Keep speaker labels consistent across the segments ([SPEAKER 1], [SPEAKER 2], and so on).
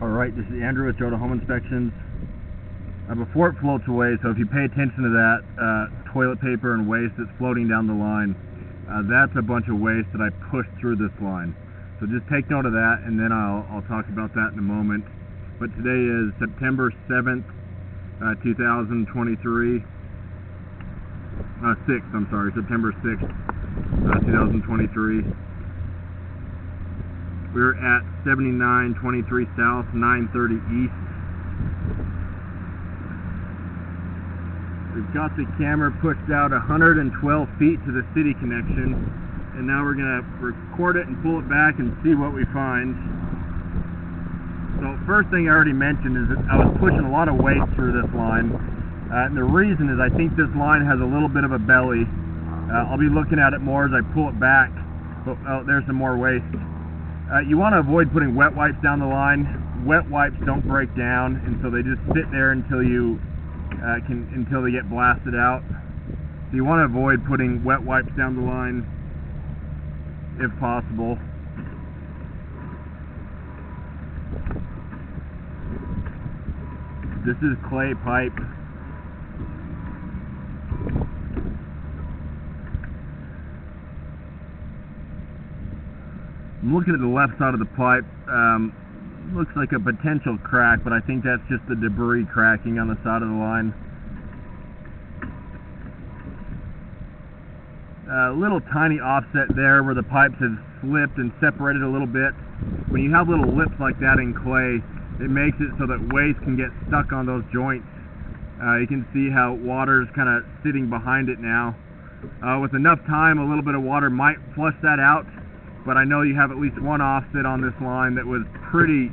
[SPEAKER 1] Alright, this is Andrew with Jota Home Inspections. Before it floats away, so if you pay attention to that toilet paper and waste that's floating down the line, that's a bunch of waste that I pushed through this line. So just take note of that, and then I'll talk about that in a moment. But today is September 7th, 2023. 6th, I'm sorry, September 6th, 2023. We're at 7923 South, 930 East. We've got the camera pushed out 112 feet to the city connection, and now we're going to record it and pull it back and see what we find. So first thing I already mentioned is that I was pushing a lot of weight through this line, and the reason is I think this line has a little bit of a belly. I'll be looking at it more as I pull it back, but there's some more waste. You want to avoid putting wet wipes down the line. Wet wipes don't break down, and so they just sit there until until they get blasted out. So you want to avoid putting wet wipes down the line if possible. This is clay pipe. I'm looking at the left side of the pipe. Looks like a potential crack, but I think that's just the debris cracking on the side of the line. A little tiny offset there where the pipes have slipped and separated a little bit. When you have little lips like that in clay, it makes it so that waste can get stuck on those joints. You can see how water's kind of sitting behind it now. With enough time, a little bit of water might flush that out. But I know you have at least one offset on this line that was pretty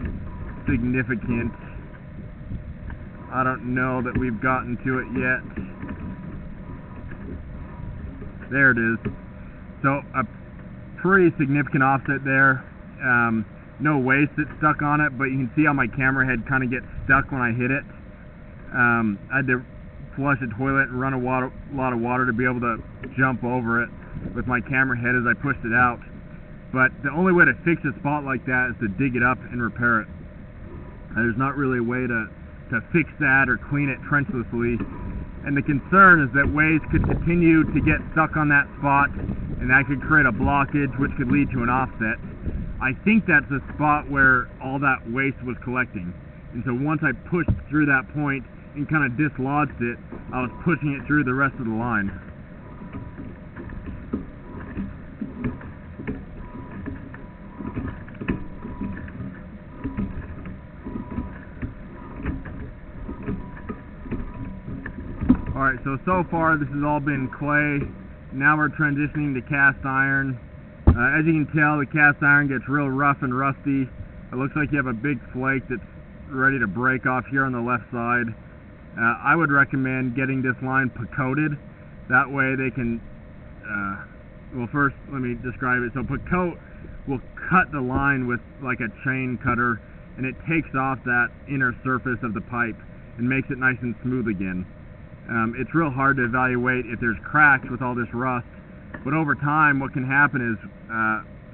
[SPEAKER 1] significant. I don't know that we've gotten to it yet. There it is. So a pretty significant offset there. No waste that's stuck on it, but you can see how my camera head kind of gets stuck when I hit it. I had to flush a toilet and run a lot of water to be able to jump over it with my camera head as I pushed it out. But the only way to fix a spot like that is to dig it up and repair it. There's not really a way to fix that or clean it trenchlessly. And the concern is that waste could continue to get stuck on that spot, and that could create a blockage, which could lead to an offset. I think that's the spot where all that waste was collecting. And so once I pushed through that point and kind of dislodged it, I was pushing it through the rest of the line. Alright, so far this has all been clay. Now we're transitioning to cast iron. As you can tell, the cast iron gets real rough and rusty. It looks like you have a big flake that's ready to break off here on the left side. I would recommend getting this line Pacoated. That way they can, well, first let me describe it. So Pacoat will cut the line with like a chain cutter, and it takes off that inner surface of the pipe and makes it nice and smooth again. It's real hard to evaluate if there's cracks with all this rust, but over time what can happen is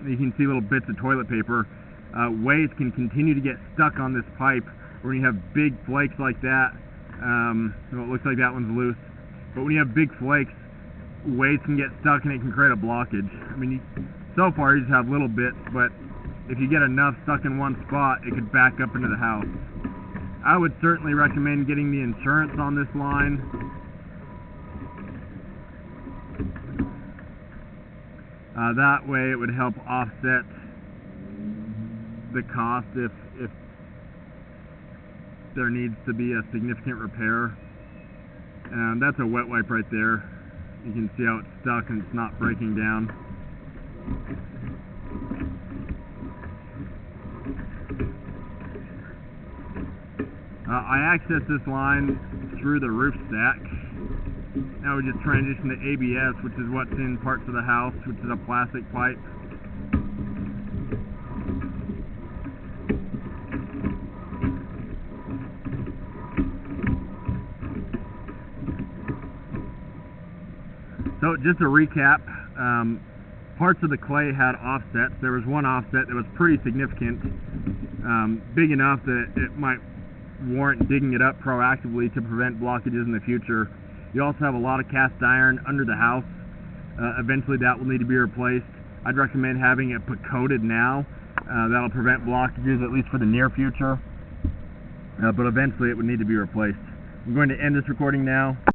[SPEAKER 1] you can see little bits of toilet paper. Waste can continue to get stuck on this pipe when you have big flakes like that. Well, it looks like that one's loose, but when you have big flakes, waste can get stuck and it can create a blockage. I mean, so far you just have little bits, but if you get enough stuck in one spot, it could back up into the house. I would certainly recommend getting the insurance on this line. That way it would help offset the cost if there needs to be a significant repair. That's a wet wipe right there. You can see how it's stuck and it's not breaking down. I access this line through the roof stack. Now we just transition to ABS, which is what's in parts of the house, which is a plastic pipe. So just to recap, parts of the clay had offsets. There was one offset that was pretty significant, big enough that it might warrant digging it up proactively to prevent blockages in the future. You also have a lot of cast iron under the house. Eventually that will need to be replaced. I'd recommend having it put coated now. That'll prevent blockages, at least for the near future. But eventually it would need to be replaced. I'm going to end this recording now.